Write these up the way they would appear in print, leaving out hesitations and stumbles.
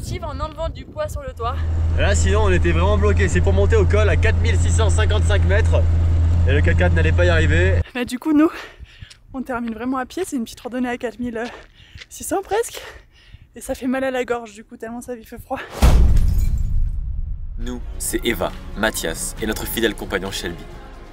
motive en enlevant du poids sur le toit. Là sinon on était vraiment bloqué, c'est pour monter au col à 4655 mètres et le K4 n'allait pas y arriver. Mais du coup nous, on termine vraiment à pied, c'est une petite randonnée à 4600 presque. Et ça fait mal à la gorge du coup tellement ça fait froid. Nous, c'est Eva, Mathias et notre fidèle compagnon Shelby.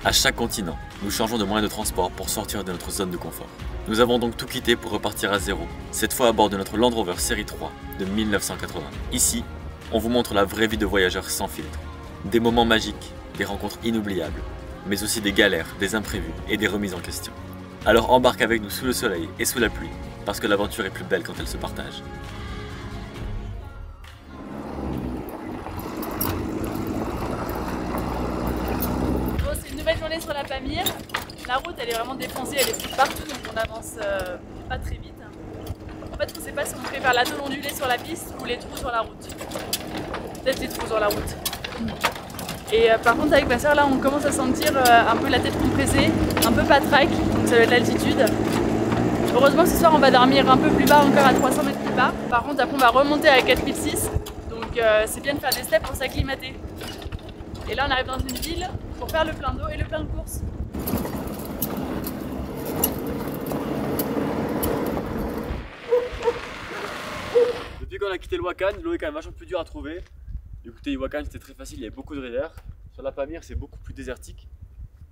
À chaque continent, nous changeons de moyen de transport pour sortir de notre zone de confort. Nous avons donc tout quitté pour repartir à zéro, cette fois à bord de notre Land Rover Série 3 de 1980. Ici, on vous montre la vraie vie de voyageurs sans filtre. Des moments magiques, des rencontres inoubliables, mais aussi des galères, des imprévus et des remises en question. Alors embarque avec nous sous le soleil et sous la pluie, parce que l'aventure est plus belle quand elle se partage. Nouvelle journée sur la Pamir. La route elle est vraiment défoncée, elle est plus partout donc on avance pas très vite. En fait on sait pas si on préfère l'atol ondulé sur la piste ou les trous sur la route. Peut-être les trous sur la route. Et par contre avec ma soeur là on commence à sentir un peu la tête compressée, un peu patraque, donc ça doit être l'altitude. Heureusement ce soir on va dormir un peu plus bas, encore à 300 mètres plus bas. Par contre après on va remonter à 4006, donc c'est bien de faire des steps pour s'acclimater. Et là on arrive dans une ville pour faire le plein d'eau et le plein de courses. Depuis qu'on a quitté le Wakan, l'eau est quand même vachement plus dure à trouver. Du côté du Wakan c'était très facile, il y avait beaucoup de rivières. Sur la Pamir c'est beaucoup plus désertique.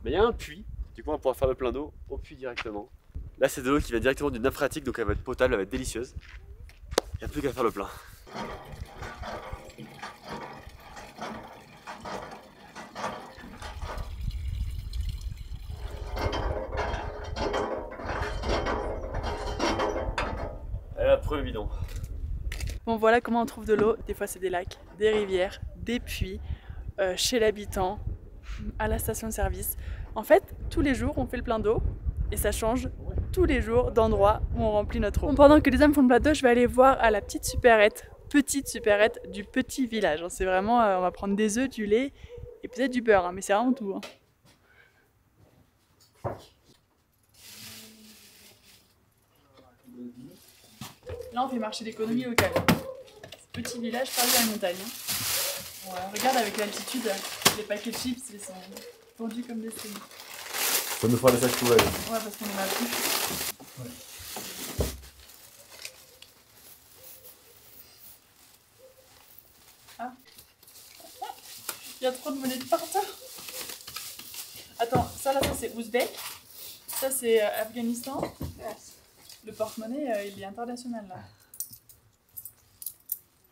Mais il y a un puits, du coup on va pouvoir faire le plein d'eau au puits directement. Là c'est de l'eau qui vient directement d'une nappe phréatique donc elle va être potable, elle va être délicieuse. Il n'y a plus qu'à faire le plein. Premier bidon. Bon voilà comment on trouve de l'eau. Des fois c'est des lacs, des rivières, des puits, chez l'habitant, à la station-service. En fait tous les jours on fait le plein d'eau et ça change tous les jours d'endroit où on remplit notre eau. Bon, pendant que les hommes font le plein d'eau, je vais aller voir à la petite supérette du petit village. C'est vraiment, on va prendre des œufs, du lait et peut-être du beurre, hein, mais c'est vraiment tout. Hein. Là on fait marché d'économie locale. Petit village perdu à la montagne. Hein. Bon, regarde avec l'altitude, les paquets de chips ils sont tendus comme des string. Ça nous fera des sacs poubelles. Ouais parce qu'on en a plus. Ouais. Ah. Il y a trop de monnaie de partout. Attends, ça là ça c'est Ouzbek. Ça c'est Afghanistan. Le porte-monnaie, il est international là.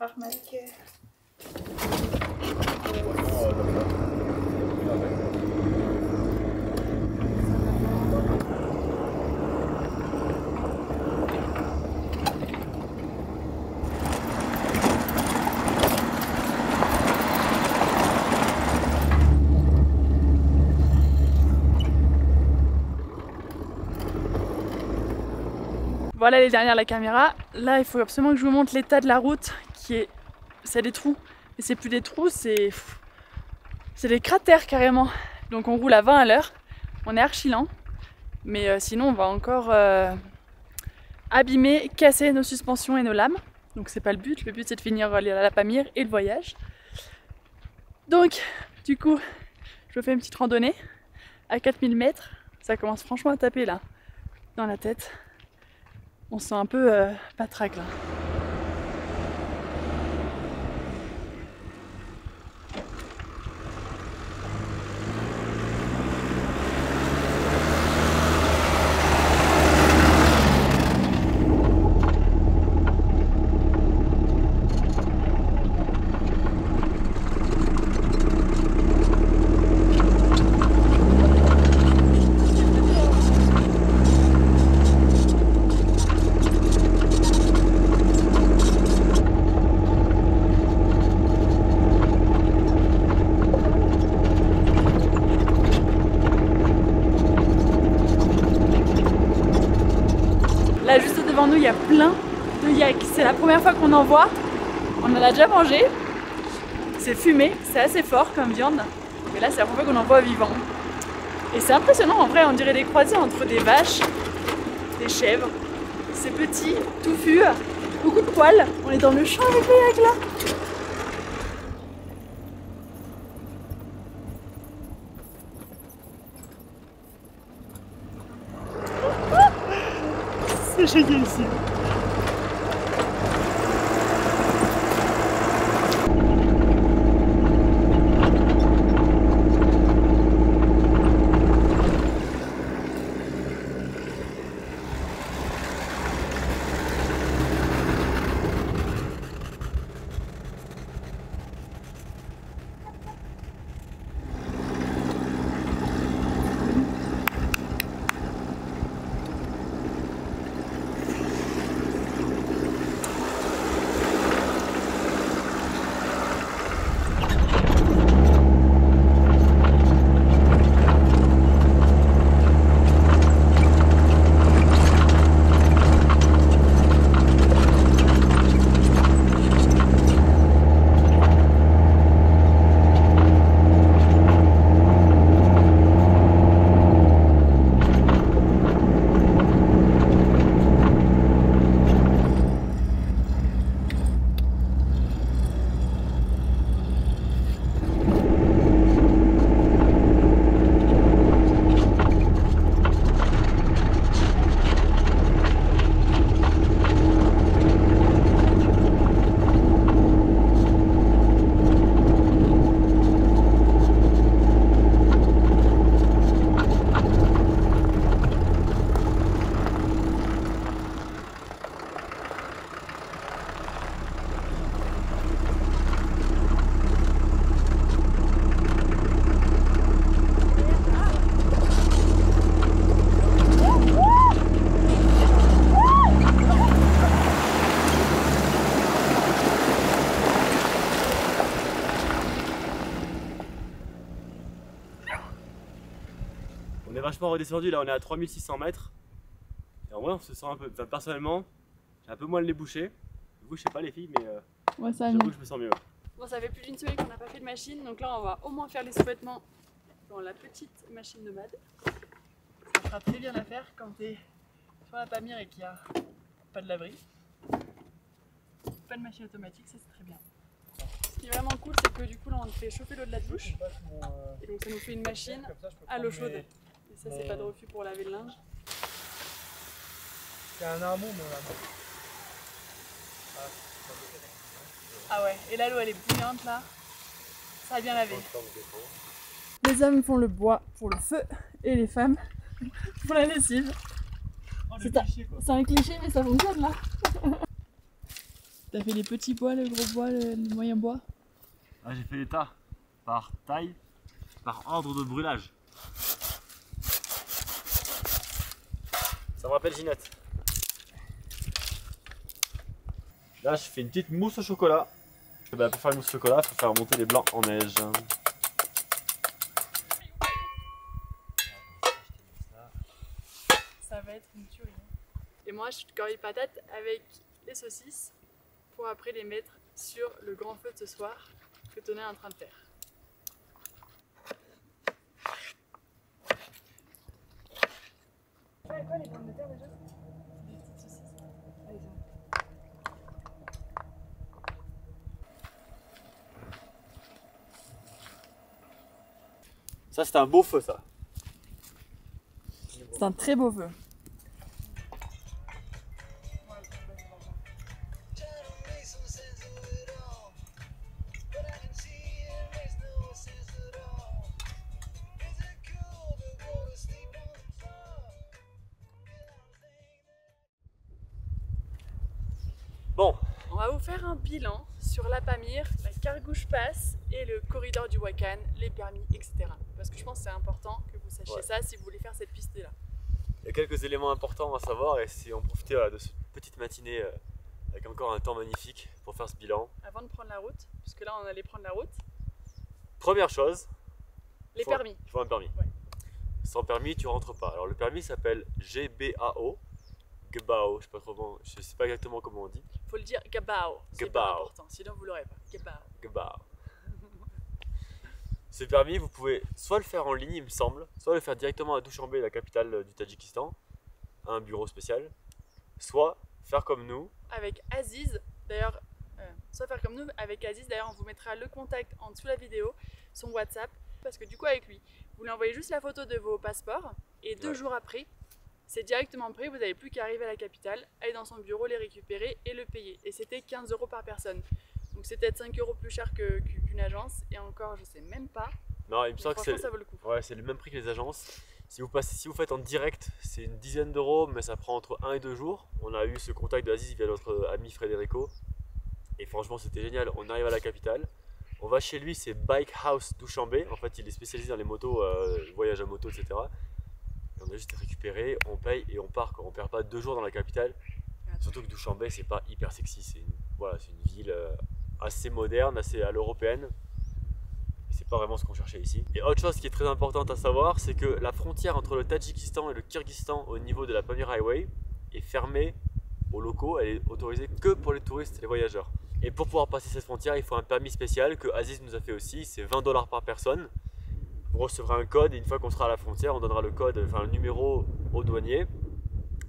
Ahmed. Voilà les dernières la caméra. Là il faut absolument que je vous montre l'état de la route qui est... C'est des trous. Mais c'est plus des trous, c'est des cratères carrément. Donc on roule à 20 à l'heure. On est archi lent. Mais sinon on va encore abîmer, casser nos suspensions et nos lames. Donc c'est pas le but c'est de finir la Pamir et le voyage. Donc du coup je fais une petite randonnée à 4000 mètres. Ça commence franchement à taper là dans la tête. On se sent un peu patraque là. Là juste devant nous il y a plein de yaks, c'est la première fois qu'on en voit, on en a déjà mangé, c'est fumé, c'est assez fort comme viande, mais là c'est la première fois qu'on en voit vivant. Et c'est impressionnant en vrai, on dirait des croisés entre des vaches, des chèvres, c'est petit, touffu, beaucoup de poils. On est dans le champ avec les aigles là. C'est génial ici. On est vachement redescendu, là on est à 3600 mètres. Et en vrai on se sent un peu, enfin, personnellement, j'ai un peu moins le nez bouché. Vous je sais pas les filles, mais Ouais, ça j'avoue que je me sens mieux. Bon, ça fait plus d'une semaine qu'on n'a pas fait de machine, donc là on va au moins faire les sous-vêtements dans la petite machine nomade. Ça fera très bien l'affaire quand t'es sur la Pamir et qu'il n'y a pas de l'abri. Pas de machine automatique, ça c'est très bien. Ce qui est vraiment cool, c'est que du coup là on fait chauffer l'eau de la douche. Et donc ça nous fait une machine à l'eau chaude. Et ça c'est pas de refus pour laver le linge. C'est un amont, mon là. Ah ouais, et là l'eau elle est bouillante là. Ça a bien lavé. Les hommes font le bois pour le feu et les femmes pour la lessive. C'est un cliché mais ça fonctionne là. T'as fait les petits bois, le gros bois, le moyen bois? Ah, j'ai fait les tas par taille, par ordre de brûlage. Ça me rappelle Ginette. Là je fais une petite mousse au chocolat. Pour faire une mousse au chocolat, il faut faire monter les blancs en neige. Ça va être une tuerie. Et moi je cueille patates avec les saucisses pour après les mettre sur le grand feu de ce soir que Tona est en train de faire. Ouais, quoi les pommes de terre déjà? Des petites saucisses. Allez, Ça c'est un beau feu ça. c'est un très beau feu. Bon, On va vous faire un bilan sur la Pamir, la Cargouche Pass et le corridor du Wakan, les permis, etc. Parce que je pense que c'est important que vous sachiez ça si vous voulez faire cette piste-là. il y a quelques éléments importants à savoir et si on profitait de cette petite matinée avec encore un temps magnifique pour faire ce bilan. Avant de prendre la route, puisque là on allait prendre la route, Première chose, les permis. il faut un permis. Ouais. Sans permis, tu rentres pas. Alors le permis s'appelle GBAO. GBAO, je sais pas exactement comment on dit. Faut le dire Gabao, c'est Gabao. pas important, sinon vous l'aurez pas. Gabao. GBAO. Ce permis, vous pouvez soit le faire en ligne, il me semble, soit le faire directement à Dushanbe, la capitale du Tadjikistan, à un bureau spécial, soit faire comme nous, avec Aziz. D'ailleurs, soit faire comme nous avec Aziz. D'ailleurs, on vous mettra le contact en dessous de la vidéo, son WhatsApp. Parce que du coup, avec lui, vous lui envoyez juste la photo de vos passeports et 2 jours après, c'est directement prêt. Vous n'avez plus qu'à arriver à la capitale, aller dans son bureau, les récupérer et le payer. Et c'était 15 € par personne. Donc c'est peut-être 5 € plus cher qu'une agence. Et encore, je sais même pas. Non, il me semble que ça vaut le coup. Ouais, c'est le même prix que les agences. Si vous faites en direct, c'est une dizaine d'euros, mais ça prend entre 1 et 2 jours. On a eu ce contact d'Aziz via notre ami Federico. Et franchement, c'était génial. On arrive à la capitale. On va chez lui, c'est Bike House Douchambé. En fait, il est spécialisé dans les motos, voyage à moto, etc. Et on a juste récupéré, on paye et on part. On perd pas 2 jours dans la capitale. Surtout que Douchambé, c'est pas hyper sexy. C'est une ville assez moderne, assez à l'européenne. C'est pas vraiment ce qu'on cherchait ici. Et autre chose qui est très importante à savoir, c'est que la frontière entre le Tadjikistan et le Kyrgyzstan au niveau de la Pamir Highway est fermée aux locaux. Elle est autorisée que pour les touristes et les voyageurs. Et pour pouvoir passer cette frontière, il faut un permis spécial que Aziz nous a fait aussi. C'est 20 $ par personne. Vous recevrez un code et une fois qu'on sera à la frontière, on donnera le code, enfin le numéro au douanier.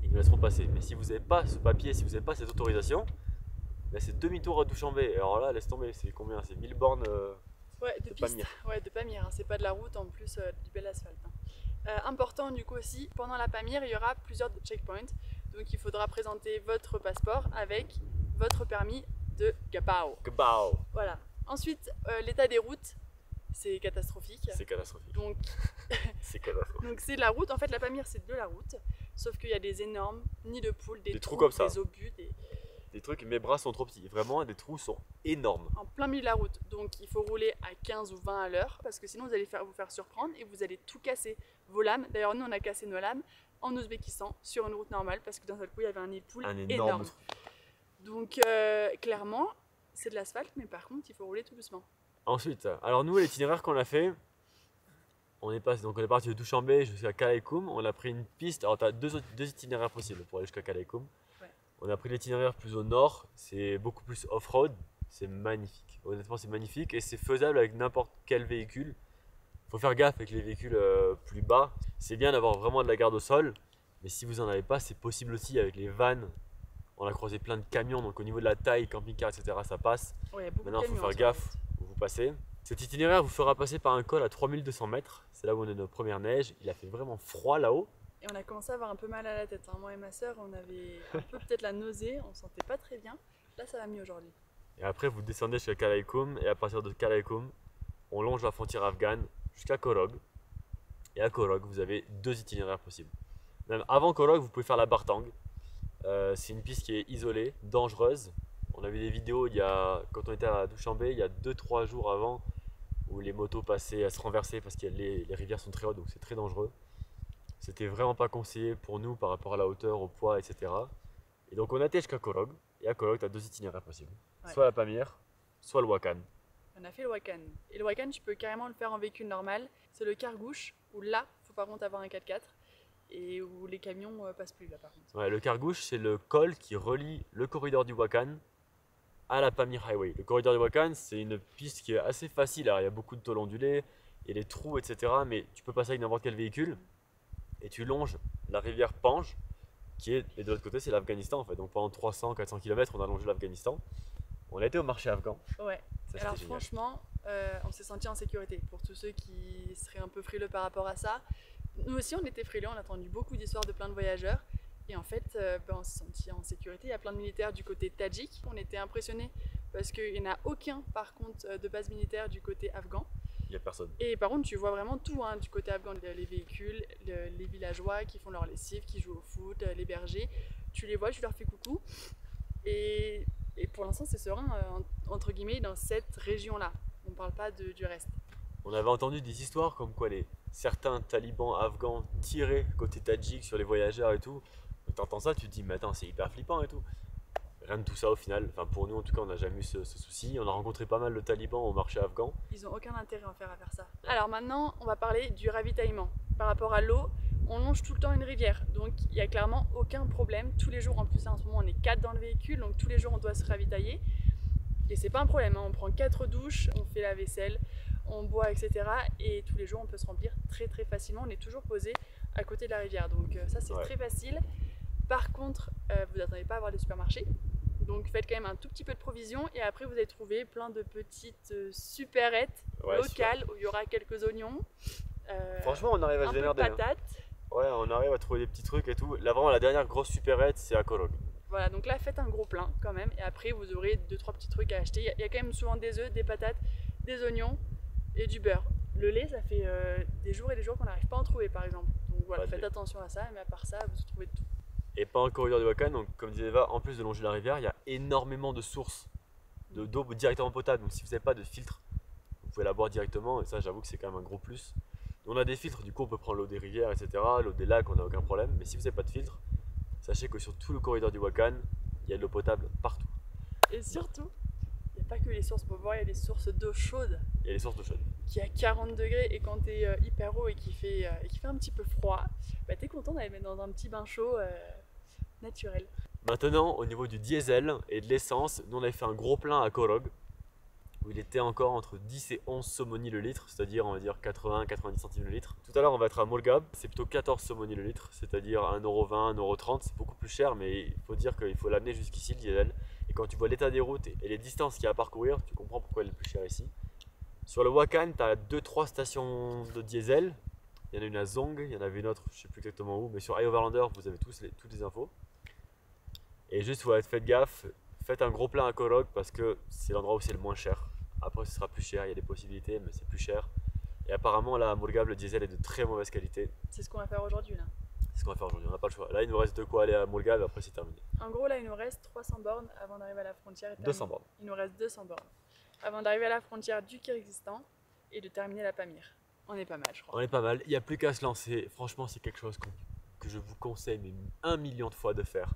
Ils nous laisseront passer. Mais si vous n'avez pas ce papier, si vous n'avez pas cette autorisation, ben c'est demi-tour à Douchambé. Et alors là, laisse tomber, c'est combien? C'est 1000 bornes de Pamir. Ouais, de Pamir. Hein. C'est pas de la route en plus du bel asphalte. Hein. Important du coup aussi, pendant la Pamir, il y aura plusieurs checkpoints. Donc il faudra présenter votre passeport avec votre permis de Gabao. Voilà. Ensuite, l'état des routes, c'est catastrophique. C'est catastrophique. Donc, c'est catastrophique. Donc c'est la route. En fait, la Pamir, c'est de la route. Sauf qu'il y a des énormes nids de poules, des trous comme ça. Des obus, des trucs, mes bras sont trop petits. Vraiment, des trous sont énormes. En plein milieu de la route. Donc il faut rouler à 15 ou 20 à l'heure parce que sinon vous allez vous faire surprendre et vous allez tout casser vos lames. D'ailleurs, nous, on a cassé nos lames en Ouzbékistan sur une route normale parce que d'un seul coup, il y avait un nid de poules énorme. Donc clairement, c'est de l'asphalte, mais par contre, il faut rouler tout doucement. Ensuite, alors nous, l'itinéraire qu'on a fait, on est parti de Douchambé jusqu'à Kalaikoum. On a pris une piste. Alors tu as deux itinéraires possibles pour aller jusqu'à Kalaikoum. Ouais. On a pris l'itinéraire plus au nord, c'est beaucoup plus off-road. C'est magnifique. Honnêtement, c'est magnifique et c'est faisable avec n'importe quel véhicule. Il faut faire gaffe avec les véhicules plus bas. C'est bien d'avoir vraiment de la garde au sol, mais si vous n'en avez pas, c'est possible aussi avec les vannes. On a croisé plein de camions, donc au niveau de la taille, camping-car, etc., ça passe. Ouais, maintenant, il faut faire gaffe où vous passez. Cet itinéraire vous fera passer par un col à 3200 mètres. C'est là où on a nos premières neiges. Il a fait vraiment froid là-haut. Et on a commencé à avoir un peu mal à la tête. Hein. Moi et ma soeur, on avait un peu peut-être la nausée, on ne sentait pas très bien. Là, ça va mieux aujourd'hui. Et après, vous descendez jusqu'à Kalaikoum. Et à partir de Kalaikoum, on longe la frontière afghane jusqu'à Korog. Et à Korog, vous avez 2 itinéraires possibles. Même avant Korog, vous pouvez faire la Bartang. C'est une piste qui est isolée, dangereuse. On a vu des vidéos quand on était à Douchambé, il y a 2-3 jours avant, où les motos passaient à se renverser parce que les rivières sont très hautes, donc c'est très dangereux. C'était vraiment pas conseillé pour nous par rapport à la hauteur, au poids, etc. Et donc on a été jusqu'à Korog. Et à Korog, tu as 2 itinéraires possibles. Ouais. Soit la Pamir, soit le Wakhan. On a fait le Wakhan. Et le Wakhan, tu peux carrément le faire en véhicule normal. C'est le Kargouche, où là, il faut par contre avoir un 4x4. Et où les camions passent plus là par contre. Ouais, le Kargouche, c'est le col qui relie le corridor du Wakhan à la Pamir Highway. Le corridor du Wakhan, c'est une piste qui est assez facile. Alors, il y a beaucoup de tôles ondulées, il y a des trous, etc. Mais tu peux passer avec n'importe quel véhicule. Et tu longes la rivière Panj, et de l'autre côté, c'est l'Afghanistan en fait. Donc pendant 300-400 km, on a longé l'Afghanistan. On a été au marché afghan. Ouais. Ça, alors franchement, on s'est senti en sécurité. Pour tous ceux qui seraient un peu frileux par rapport à ça, nous aussi on était frileux, on a entendu beaucoup d'histoires de plein de voyageurs. Et en fait, on s'est senti en sécurité. Il y a plein de militaires du côté tadjik. On était impressionnés parce qu'il n'y en a aucun par contre de base militaire du côté afghan. Il n'y a personne. Et par contre, tu vois vraiment tout hein, du côté afghan, les véhicules, les villageois qui font leur lessive, qui jouent au foot, les bergers. Tu les vois, tu leur fais coucou. Et pour l'instant, c'est serein, entre guillemets, dans cette région-là. On ne parle pas du reste. On avait entendu des histoires comme quoi certains talibans afghans tiraient côté tadjik sur les voyageurs et tout. Tu entends ça, tu te dis, mais attends, c'est hyper flippant et tout. Rien de tout ça au final. Enfin, pour nous, en tout cas, on n'a jamais eu ce souci. On a rencontré pas mal de talibans au marché afghan. Ils n'ont aucun intérêt à faire ça. Alors maintenant, on va parler du ravitaillement. Par rapport à l'eau, on longe tout le temps une rivière. Donc, il n'y a clairement aucun problème. Tous les jours, en plus, en ce moment, on est 4 dans le véhicule. Donc, tous les jours, on doit se ravitailler. Et c'est pas un problème. Hein. On prend 4 douches, on fait la vaisselle, on boit, etc. Et tous les jours, on peut se remplir très très facilement. On est toujours posé à côté de la rivière. Donc, ça, c'est très facile. Par contre, vous n'attendez pas à avoir des supermarchés. Donc faites quand même un tout petit peu de provisions et après vous allez trouver plein de petites supérettes locales où il y aura quelques oignons. Franchement, on arrive à se démerder. Un peu de patates. Ouais, on arrive à trouver des petits trucs et tout. Là, vraiment, la dernière grosse supérette, c'est à Korog. Voilà, donc là faites un gros plein quand même et après vous aurez 2-3 petits trucs à acheter. Il y a quand même souvent des œufs, des patates, des oignons et du beurre. Le lait, ça fait des jours et des jours qu'on n'arrive pas à en trouver par exemple. Donc voilà, faites attention à ça, mais à part ça, vous trouvez tout. Et pas un corridor du Wakan, donc comme disait Eva, en plus de longer la rivière, il y a énormément de sources d'eau directement potable. Donc si vous n'avez pas de filtre, vous pouvez la boire directement et ça j'avoue que c'est quand même un gros plus. On a des filtres, du coup on peut prendre l'eau des rivières, etc. L'eau des lacs, on n'a aucun problème. Mais si vous n'avez pas de filtre, sachez que sur tout le corridor du Wakan, il y a de l'eau potable partout. Et surtout, il n'y a pas que les sources pour boire, il y a des sources d'eau chaude. Il y a les sources d'eau chaude. Qui est à 40 degrés et quand tu es hyper haut et qui fait un petit peu froid, bah, tu es content d'aller mettre dans un petit bain chaud naturel. Maintenant, au niveau du diesel et de l'essence, nous on avait fait un gros plein à Korog où il était encore entre 10 et 11 somoni le litre, c'est-à-dire on va dire 80-90 centimes le litre. Tout à l'heure on va être à Mourghab, c'est plutôt 14 somoni le litre, c'est-à-dire 1,20€, 1,30€, c'est beaucoup plus cher, mais il faut dire qu'il faut l'amener jusqu'ici le diesel. Et quand tu vois l'état des routes et les distances qu'il y a à parcourir, tu comprends pourquoi il est le plus cher ici. Sur le Wakan, tu as 2-3 stations de diesel, il y en a une à Zong, il y en avait une autre, je ne sais plus exactement où, mais sur iOverlander vous avez toutes les infos. Et juste, faites gaffe, faites un gros plein à Korog parce que c'est l'endroit où c'est le moins cher. Après, ce sera plus cher, il y a des possibilités, mais c'est plus cher. Et apparemment, là à Mourghab, le diesel est de très mauvaise qualité. C'est ce qu'on va faire aujourd'hui là. C'est ce qu'on va faire aujourd'hui, on n'a pas le choix. Là, il nous reste de quoi aller à Mourghab, après c'est terminé. En gros, là, il nous reste 300 bornes avant d'arriver à la frontière. 200 bornes. Il nous reste 200 bornes avant d'arriver à la frontière du Kyrgyzstan et de terminer la Pamir. On est pas mal, je crois. On est pas mal, il n'y a plus qu'à se lancer. Franchement, c'est quelque chose que je vous conseille mais 1 million de fois de faire.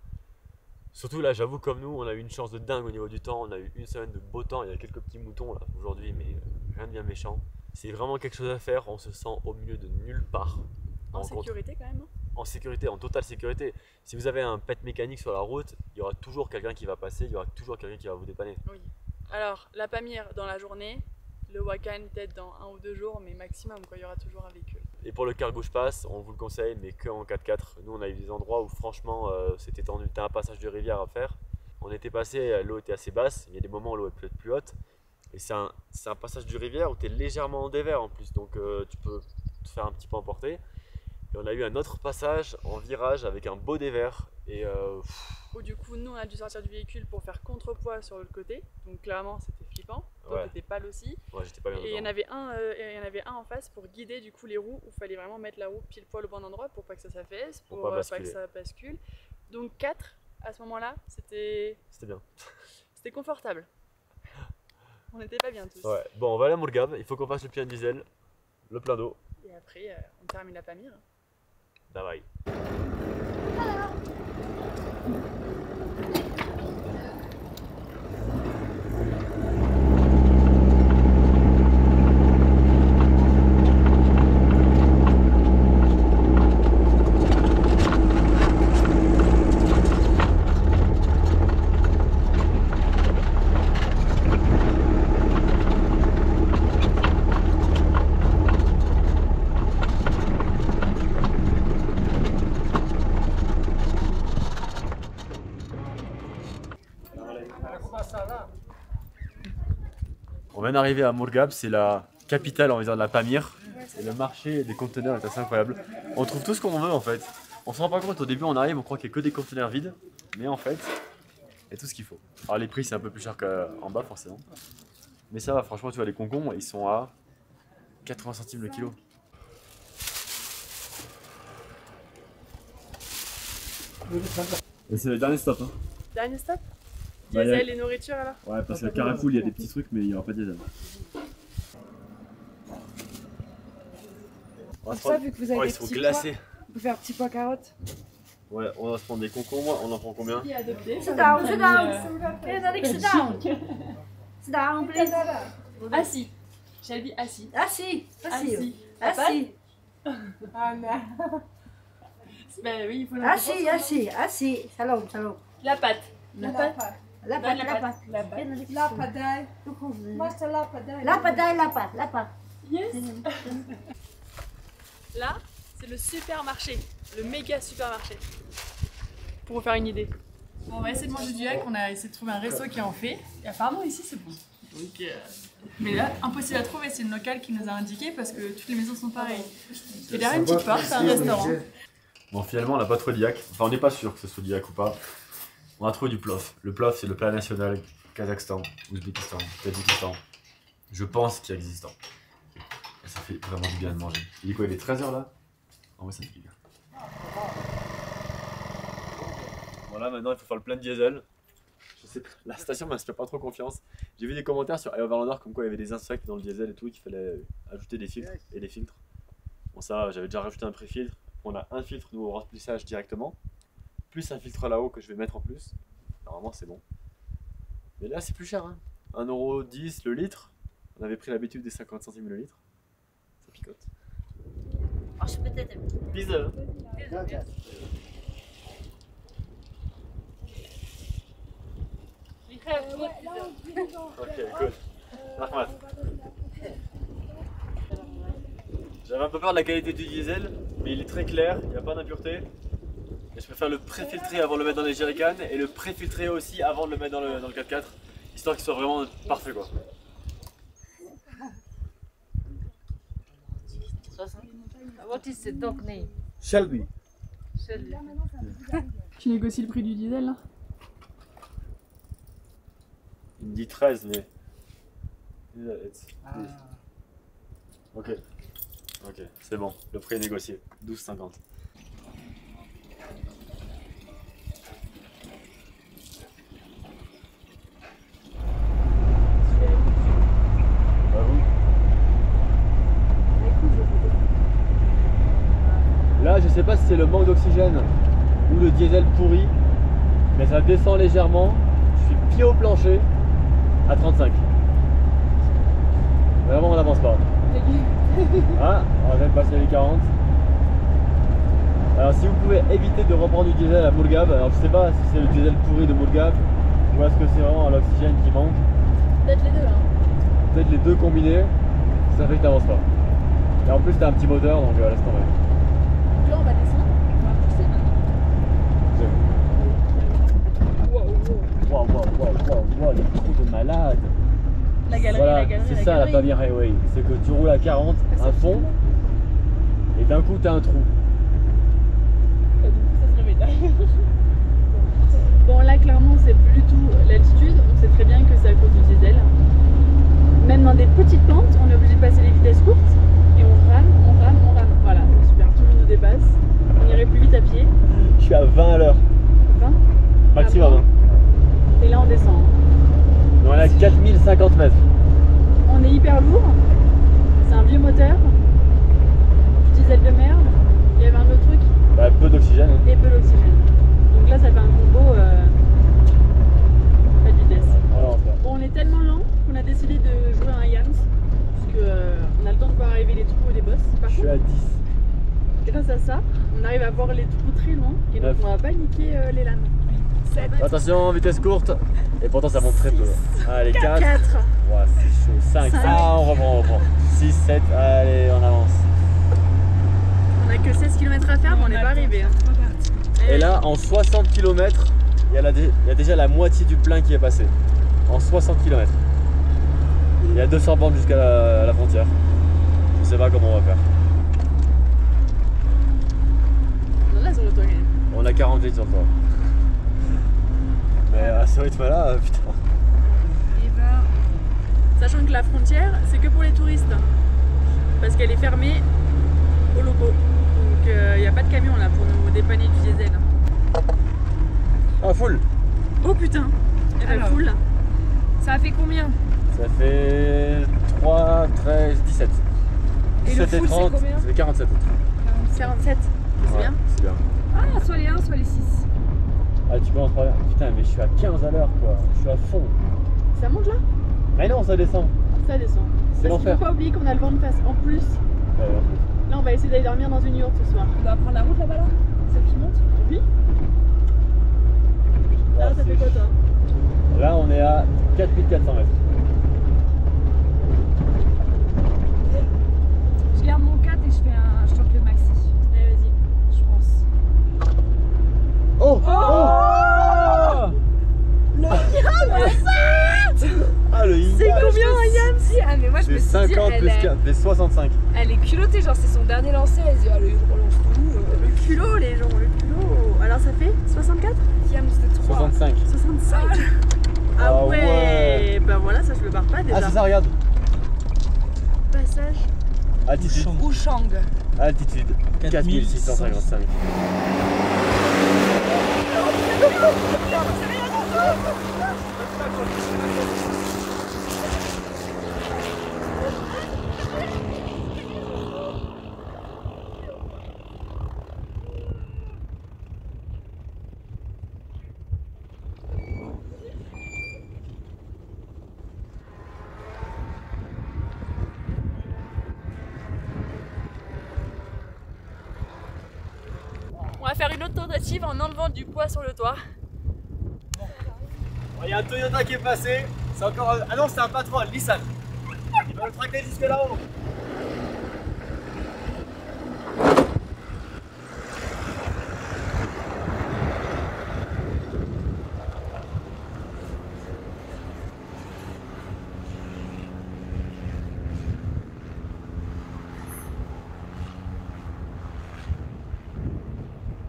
Surtout là, j'avoue, comme nous, on a eu une chance de dingue au niveau du temps. On a eu une semaine de beau temps. Il y a quelques petits moutons là aujourd'hui, mais rien de bien méchant. C'est vraiment quelque chose à faire. On se sent au milieu de nulle part. En sécurité quand même, hein. En sécurité, en totale sécurité. Si vous avez un pet mécanique sur la route, il y aura toujours quelqu'un qui va passer. Il y aura toujours quelqu'un qui va vous dépanner. Oui. Alors, la Pamir dans la journée, le Wakan peut-être dans 1 ou 2 jours, mais maximum, quoi. Il y aura toujours un véhicule. Et pour le Kargouche Pass, on vous le conseille, mais que en 4x4. Nous, on a eu des endroits où franchement, c'était tendu. T'as un passage de rivière à faire. On était passé, l'eau était assez basse. Il y a des moments où l'eau est peut-être plus haute. Et c'est un passage de rivière où tu es légèrement en dévers en plus. Donc tu peux te faire un petit peu emporter. Et on a eu un autre passage en virage avec un beau dévers. Et où du coup, nous, on a dû sortir du véhicule pour faire contrepoids sur l'autre côté. Donc clairement, c'était flippant. Toi, t'étais pâle aussi. Ouais, j'étais pas bien. Et il y en avait un en face pour guider du coup les roues où il fallait vraiment mettre la roue pile poil au bon endroit pour pas que ça s'affaisse, pour pas que ça bascule. Donc 4 à ce moment-là, c'était bien. C'était confortable. On n'était pas bien tous. Ouais. Bon, on va aller à Mourghab. Il faut qu'on fasse le plein de diesel, le plein d'eau. Et après, on termine la Pamir. Bye bye. On vient d'arriver à Mourghab, c'est la capitale on va dire, de la Pamir. Et le marché des conteneurs est assez incroyable. On trouve tout ce qu'on veut en fait. On se rend pas compte, au début on arrive, on croit qu'il n'y a que des conteneurs vides. Mais en fait, il y a tout ce qu'il faut. Alors les prix c'est un peu plus cher qu'en bas forcément. Mais ça va, franchement tu vois les concombres, ils sont à 80 centimes le kilo. Et c'est le dernier stop. Hein. Dernier stop? Diesel et nourriture alors? Ouais, parce qu'à Carrefour il y a des petits trucs, mais il n'y aura pas de diesel. Ça, vu que vous avez des ils sont petits glacés. pois, on peut faire petit pois carottes. Ouais, on va se prendre des concombres, on en prend combien? Sit down, sit down. Sit down. Sit down, please. Assis. Shelby, assis. Assis, assis. Assis. Assis. Ben oui, il faut le Assis, assis, assis. Shalom, shalom. La pâte. La pâte. La pâte, la pâte. La pâte. La padaille. La padaille, la pâte, la pâte. Yes. Là, c'est le supermarché, le méga supermarché. Pour vous faire une idée. Bon, on va essayer de manger du yak, on a essayé de trouver un resto qui en fait. Et apparemment ici c'est bon. Donc, mais là, impossible à trouver, c'est une locale qui nous a indiqué parce que toutes les maisons sont pareilles. Et derrière une petite porte, c'est un restaurant. Bon, finalement on n'a pas trouvé de yak. Enfin, on n'est pas sûr que ce soit du yak ou pas. On a trouvé du plov. Le plov, c'est le plat national Kazakhstan, Ouzbékistan, Tadjikistan. Je pense qu'il est existant. Et ça fait vraiment du bien de manger. Il est quoi, il est 13h là? En vrai, ça me fait bien. Voilà, maintenant il faut faire le plein de diesel. Je sais pas, la station m'inspire pas trop confiance. J'ai vu des commentaires sur iOverlander comme quoi il y avait des insectes dans le diesel et tout, qu'il fallait ajouter des filtres et des filtres. Bon, ça, j'avais déjà rajouté un pré-filtre. On a un filtre nous au remplissage directement, plus un filtre là-haut que je vais mettre en plus. Normalement, c'est bon. Mais là, c'est plus cher, hein. 1,10€ le litre. On avait pris l'habitude des 50 centimes le litre. Ça picote. Pizza. Ok, cool. Ahmad. J'avais un peu peur de la qualité du diesel, mais il est très clair, il n'y a pas d'impureté. Et je préfère le pré-filtrer avant de le mettre dans les jerrycans et le pré-filtrer aussi avant de le mettre dans le 4x4, histoire qu'il soit vraiment parfait quoi. What is the dog name? Shelby. Shelby. Tu négocies le prix du diesel là? Il me dit 13 mais... Ok. Ok, c'est bon, le prix est négocié. 12,50. Là, je sais pas si c'est le manque d'oxygène ou le diesel pourri, mais ça descend légèrement. Je suis pied au plancher à 35. Vraiment, on n'avance pas. Ah, on vient de passer les 40. Alors, si vous pouvez éviter de reprendre du diesel à Moulgab, alors je sais pas si c'est le diesel pourri de Moulgab ou est-ce que c'est vraiment l'oxygène qui manque. Peut-être les deux hein. Peut-être les deux combinés, ça fait que t'avances pas. Et en plus, t'as un petit moteur donc laisse tomber. Donc là, on va descendre, on va pousser maintenant. Waouh, les trous de malade. La galerie, Voilà, la galerie. c'est ça la Pamir Highway, c'est que tu roules à 40 à fond et d'un coup t'as un trou. Et du coup, ça se réveille là. Bon, là, clairement, c'est plus du tout l'altitude. On sait très bien que c'est à cause du diesel. Même dans des petites pentes, on est obligé de passer les vitesses courtes et on rame. Voilà, super, tout le monde nous dépasse. On irait plus vite à pied. Je suis à 20 à l'heure. 20. Maximum. Hein. Et là, on descend. On est à 4050 mètres. On est hyper lourd. C'est un vieux moteur. Du diesel de merde. Il y avait un autre truc. Bah, peu d'oxygène. Hein. Et peu d'oxygène. Donc là, ça fait un combo. Pas de vitesse. Voilà, Bon, on est tellement lent qu'on a décidé de jouer à un Yams. Parce que on a le temps de voir arriver les trous et les bosses. Par je suis contre, à 10. grâce à ça, on arrive à voir les trous très loin. Et donc, 9. on va pas niquer les lames. 7. Attention, vitesse courte. Et pourtant ça monte très peu. Allez, 4. 4. Ouais, c'est chaud. 5. Ah, on reprend. 6, 7. Allez, on avance. On a que 16 km à faire, mais on n'est pas arrivé. Hein. Et là, en 60 km, il y a déjà la moitié du plein qui est passé. En 60 km. Il y a 200 bornes jusqu'à la frontière. Je sais pas comment on va faire. On a sur le toit. On a 40 litres sur le toit. Mais à ce rythme-là, putain. Et ben, sachant que la frontière, c'est que pour les touristes. Parce qu'elle est fermée aux locaux. Donc il n'y a pas de camion là pour nous dépanner du diesel. Ah, full. Oh putain. Et ben full. Ça a fait combien? Ça fait 3, 13, 17. Et le 17 et full, c'est 30, combien? ça fait 47. 47. C'est Ouais, bien. c'est bien. Ah, soit les 1, soit les 6. Ah, tu commences par là. Putain, mais je suis à 15 à l'heure quoi. Je suis à fond. Ça monte là? Mais non, ça descend. Ça descend. C'est Parce qu'il l'enfer. faut pas oublier qu'on a le vent de face. En plus, là on va essayer d'aller dormir dans une yourte ce soir. On doit prendre la route là-bas là? Celle qui monte? Oui. Là, ça fait quoi toi? Là, on est à 4400 mètres. Je garde mon 4 et je tente le maxi. Allez, vas-y. Je pense. Oh, oh, 50 plus 4 fait 65. Elle est culottée, genre c'est son dernier lancer, elle se dit allez je relance tout. Le culot les gens, le culot. Alors ça fait 64 James de 3. 65. 65. Ah Ah ouais. ouais. Bah voilà, ça je le barre pas déjà. Ah c'est ça, regarde. Passage. Altitude. Wushang. Altitude 4655. On va faire une autre tentative en enlevant du poids sur le toit. Il y a un Toyota qui est passé. C'est encore un... Ah non, c'est un patron, Nissan. Il va le tracter jusque là-haut.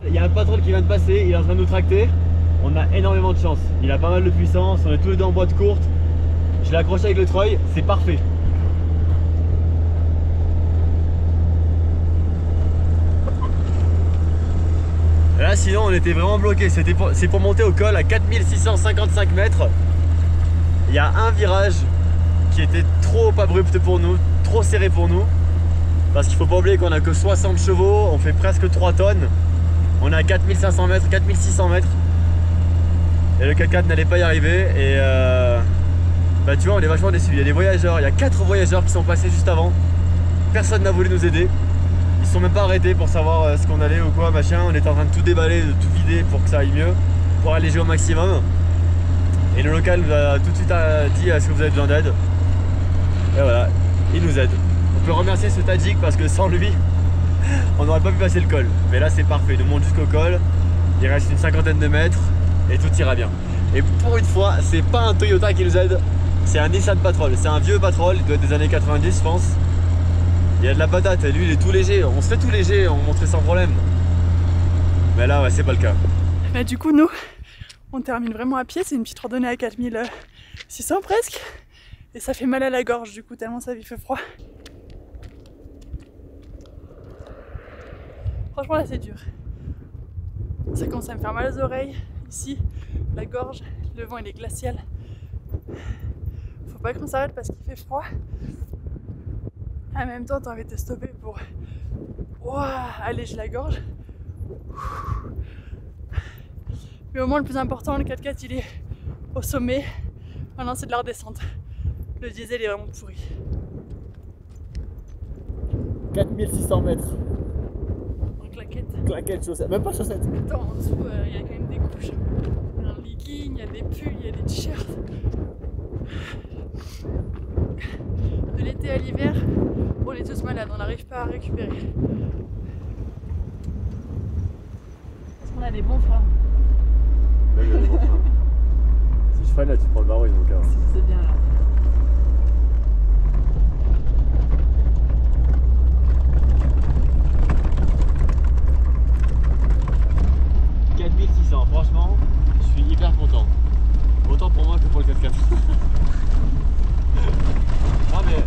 Il y a un patron qui vient de passer, il est en train de nous tracter. On a énormément de chance. Il a pas mal de puissance, on est tous les deux en boîte courte. Je l'ai accroché avec le treuil, c'est parfait. Là sinon on était vraiment bloqué. C'est pour monter au col à 4655 mètres. Il y a un virage qui était trop abrupt pour nous, trop serré pour nous. Parce qu'il faut pas oublier qu'on a que 60 chevaux, on fait presque 3 tonnes. On est à 4500 mètres, 4600 mètres. Et le 4x4 n'allait pas y arriver. Et bah tu vois, on est vachement déçus. Il y a des voyageurs, il y a 4 voyageurs qui sont passés juste avant. Personne n'a voulu nous aider. Ils se sont même pas arrêtés pour savoir ce qu'on allait ou quoi, machin. On était en train de tout déballer, de tout vider pour que ça aille mieux, pour alléger au maximum. Et le local nous a tout de suite dit est-ce que vous avez besoin d'aide. Et voilà, il nous aide. On peut remercier ce Tadjik parce que sans lui, on n'aurait pas pu passer le col. Mais là c'est parfait, il nous monte jusqu'au col. Il reste une 50aine de mètres et tout ira bien. Et pour une fois, c'est pas un Toyota qui nous aide, c'est un Nissan Patrol. C'est un vieux Patrol, il doit être des années 90 je pense. Il y a de la patate, lui il est tout léger. On se fait tout léger, on montrait sans problème. Mais là ouais, c'est pas le cas. Bah du coup nous, on termine vraiment à pied, c'est une petite randonnée à 4600 presque. Et ça fait mal à la gorge du coup, tellement ça fait froid. Franchement là c'est dur. Ça commence à me faire mal aux oreilles, ici, la gorge, le vent il est glacial. Faut pas qu'on s'arrête parce qu'il fait froid. En même temps t'as envie de te stopper pour alléger la gorge. Mais au moins le plus important, le 4x4 il est au sommet. Maintenant c'est de la redescente. Le diesel est vraiment pourri. 4600 mètres. En claquette. Claquettes, chaussettes, même pas chaussettes. Attends, en dessous il y a quand même des couches. Il y a un legging, il y a des pulls, il y a des t-shirts. De l'été à l'hiver, on est tous malades, on n'arrive pas à récupérer. Parce qu'on a des bons freins. Si je freine là, tu prends le barreau, donc. C'est bien là. Franchement, je suis hyper content. Autant pour moi que pour le 4x4. Non mais,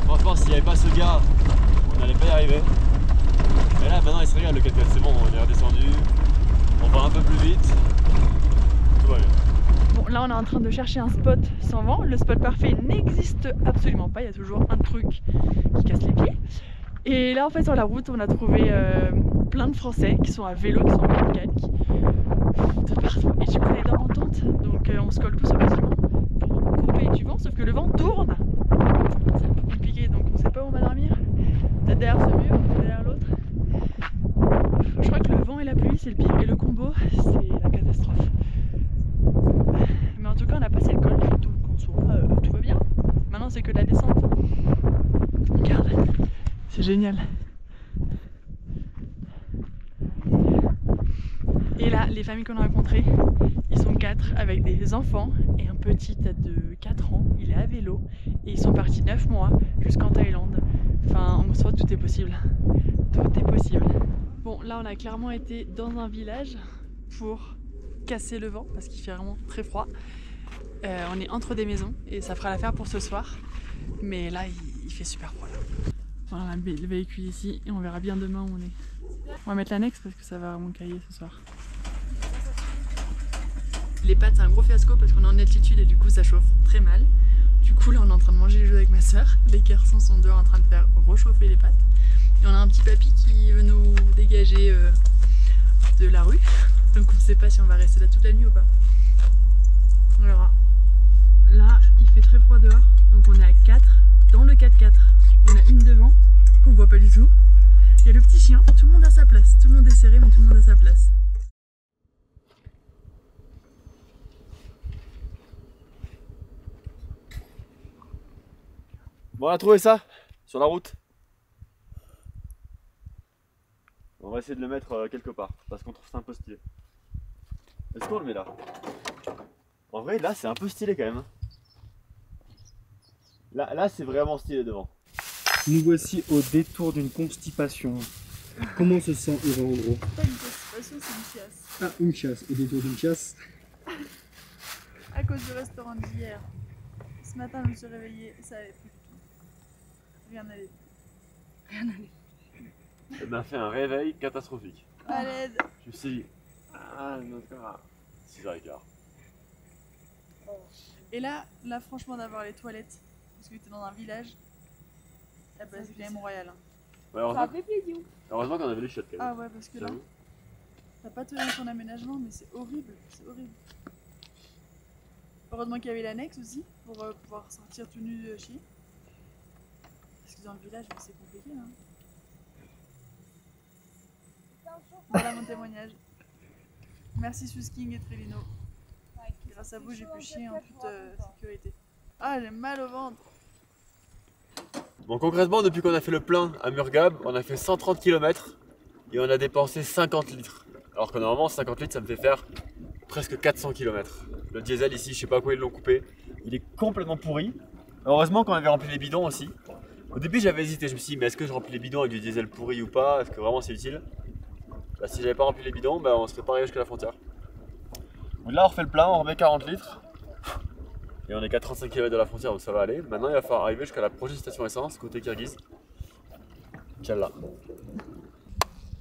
franchement, s'il n'y avait pas ce gars, on n'allait pas y arriver. Mais là, maintenant, il se régale le 4x4. C'est bon, on est redescendu. On va un peu plus vite. Tout va bien. Bon, là, on est en train de chercher un spot sans vent. Le spot parfait n'existe absolument pas. Il y a toujours un truc qui casse les pieds. Et là, en fait, sur la route, on a trouvé plein de Français qui sont à vélo, qui sont en 4x4, de partout. Et du coup, on est dans l'entente, donc on se colle tous au bâtiment pour couper du vent, sauf que le vent tourne. C'est un peu compliqué, donc on sait pas où on va dormir. Peut-être derrière ce mur, peut-être derrière l'autre. Je crois que le vent et la pluie, c'est le pire, et le combo, c'est la catastrophe. Mais en tout cas, on a passé le col, donc en soi, tout va bien. Maintenant, c'est que la descente. Regarde, c'est génial. Et là, les familles qu'on a rencontrées, ils sont 4 avec des enfants et un petit de 4 ans, il est à vélo et ils sont partis 9 mois jusqu'en Thaïlande. Enfin, en soi, tout est possible. Tout est possible. Bon, là, on a clairement été dans un village pour casser le vent parce qu'il fait vraiment très froid. On est entre des maisons et ça fera l'affaire pour ce soir. Mais là, il fait super froid là. Voilà le véhicule ici et on verra bien demain où on est. On va mettre l'annexe parce que ça va vraiment cailler ce soir. Les pâtes c'est un gros fiasco parce qu'on est en altitude et du coup ça chauffe très mal. Du coup là on est en train de manger les jeux avec ma soeur. Les garçons sont dehors en train de faire réchauffer les pâtes. Et on a un petit papy qui veut nous dégager de la rue. Donc on ne sait pas si on va rester là toute la nuit ou pas. On verra. Là il fait très froid dehors. Donc on est à 4 dans le 4x4. Il y en a une devant qu'on voit pas du tout. Il y a le petit chien, tout le monde a sa place. Tout le monde est serré mais tout le monde a sa place. Bon, on a trouvé ça sur la route. On va essayer de le mettre quelque part parce qu'on trouve ça un peu stylé. Est-ce qu'on le met là? En vrai, là c'est un peu stylé quand même. Là c'est vraiment stylé devant. Nous voici au détour d'une constipation. Comment se sent Yvan en gros? Pas une constipation, c'est une chasse. Ah, une chasse. Au détour d'une chasse? À cause du restaurant d'hier. Ce matin, je me suis réveillée et ça allait plus du tout. Rien n'allait plus. Rien n'allait. Elle m'a fait un réveil catastrophique. À l'aide. Je me suis dit, ah, notre gars, 6h15. Et là, franchement, d'avoir les toilettes, parce que tu es dans un village, eh ben, c'est quand même royal. Hein. Ouais, heureusement qu'on avait les chiottes quand même. Ah ouais, parce que là, t'as pas tenu ton aménagement, mais c'est horrible, c'est horrible. Heureusement qu'il y avait l'annexe aussi, pour pouvoir sortir tout nu de chier. Parce que dans le village, c'est compliqué. Hein. Voilà mon témoignage. Merci Susking et Trevino. Grâce à vous, j'ai pu chier en toute sécurité. Ah, j'ai mal au ventre. Bon, concrètement, depuis qu'on a fait le plein à Murghab, on a fait 130 km et on a dépensé 50 litres. Alors que normalement, 50 litres, ça me fait faire presque 400 km. Le diesel ici, je sais pas quoi ils l'ont coupé. Il est complètement pourri. Heureusement qu'on avait rempli les bidons aussi. Au début, j'avais hésité. Je me suis dit, mais est-ce que je remplis les bidons avec du diesel pourri ou pas? Est-ce que vraiment c'est utile? Bah, si j'avais pas rempli les bidons, bah, on serait pas arrivé jusqu'à la frontière. Donc là, on refait le plein, on remet 40 litres. Et on est qu'à 35 km de la frontière, donc ça va aller. Maintenant, il va falloir arriver jusqu'à la prochaine station essence, côté Kirghiz. Inch'Allah.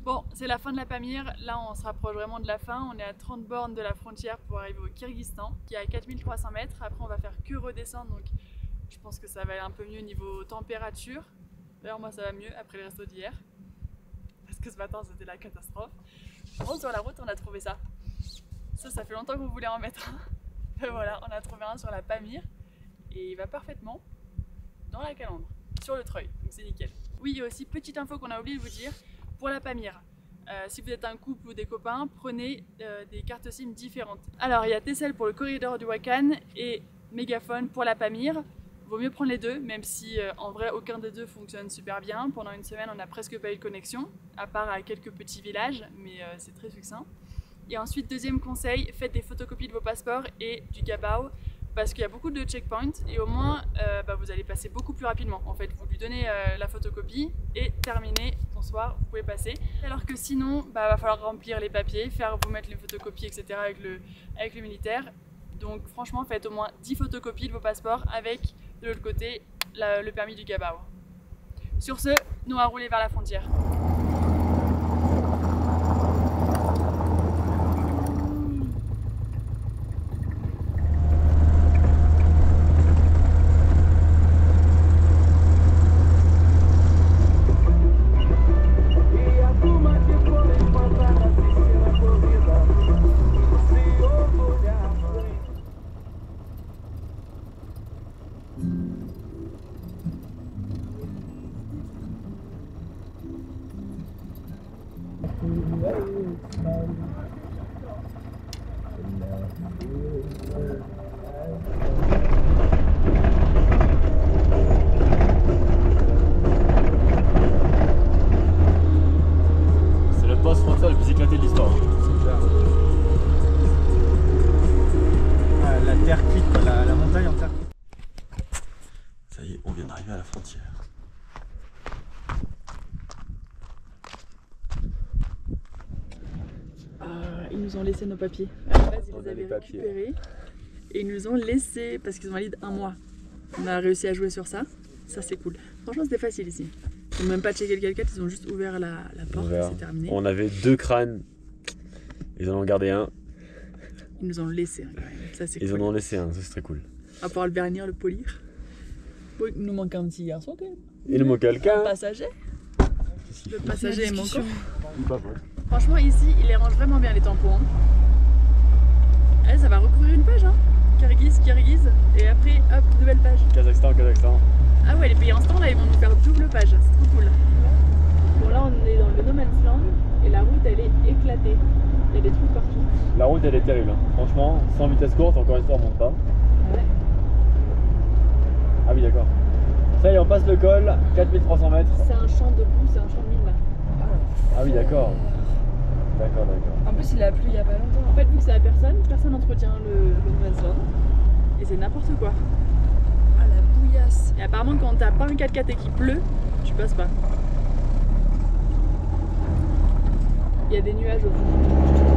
Bon, c'est la fin de la Pamir. Là, on se rapproche vraiment de la fin. On est à 30 bornes de la frontière pour arriver au Kyrgyzstan, qui est à 4300 mètres. Après, on va faire que redescendre, donc je pense que ça va aller un peu mieux niveau température. D'ailleurs, moi, ça va mieux après le resto d'hier. Parce que ce matin, c'était la catastrophe. Par contre, sur la route, on a trouvé ça. Ça fait longtemps qu'on voulait en mettre un. Et voilà, on a trouvé un sur la Pamir et il va parfaitement dans la calandre, sur le treuil, donc c'est nickel. Oui, il y a aussi petite info qu'on a oublié de vous dire, pour la Pamir, si vous êtes un couple ou des copains, prenez des cartes SIM différentes. Alors il y a Tcell pour le corridor du Wakhan et Megaphone pour la Pamir. Vaut mieux prendre les deux, même si en vrai aucun des deux fonctionne super bien. Pendant une semaine on n'a presque pas eu de connexion, à part à quelques petits villages, mais c'est très succinct. Et ensuite, deuxième conseil, faites des photocopies de vos passeports et du Gabao parce qu'il y a beaucoup de checkpoints et au moins vous allez passer beaucoup plus rapidement. En fait, vous lui donnez la photocopie et terminé, bonsoir, vous pouvez passer. Alors que sinon, va falloir remplir les papiers, faire vous mettre les photocopies, etc. avec le militaire. Donc franchement, faites au moins 10 photocopies de vos passeports avec de l'autre côté le permis du Gabao. Sur ce, nous allons rouler vers la frontière. C'est le poste frontière le plus éclaté de l'histoire. frontière. Ils nous ont laissé nos papiers. À la base, ils On les a les avaient papiers. récupérés et ils nous ont laissé parce qu'ils ont validé un mois. On a réussi à jouer sur ça. Ça, c'est cool. Franchement, c'était facile ici. Ils n'ont même pas checké le calcul, ils ont juste ouvert la porte et c'est terminé. On avait 2 crânes. Ils en ont gardé un. Ils nous ont laissé hein, quand même. Ça, c'est Ils cool. en ont laissé un, ça c'est très cool. À pouvoir le vernir, le polir. Bon, il nous manque un petit garçon quand même. Il manque quelqu'un. Un passager. Le passager est manquant. Pas vrai. Franchement, ici, il les range vraiment bien les tampons. Hein. Eh, ça va recouvrir une page, hein. Kirghiz, et après, hop, nouvelle page. Kazakhstan. Ah ouais, les pays en stand là, ils vont nous faire double page, c'est trop cool. Bon, là, on est dans le No Man's Land et la route, elle est éclatée. Il y a des trucs partout. La route elle est terrible, hein. Franchement, sans vitesse courte, encore une fois on monte pas. Ouais. Ah oui d'accord. Ça y est, on passe le col, 4300 mètres. C'est un champ de boue, c'est un champ de mine là. Ah oui d'accord. D'accord. En plus, il a plu il y a pas longtemps. En fait, vu que c'est à personne n'entretient le No Man's Land. Et c'est n'importe quoi. Ah, la bouillasse. Et apparemment, quand t'as pas un 4x4 et qu'il pleut, tu passes pas. Il y a des nuages au fond.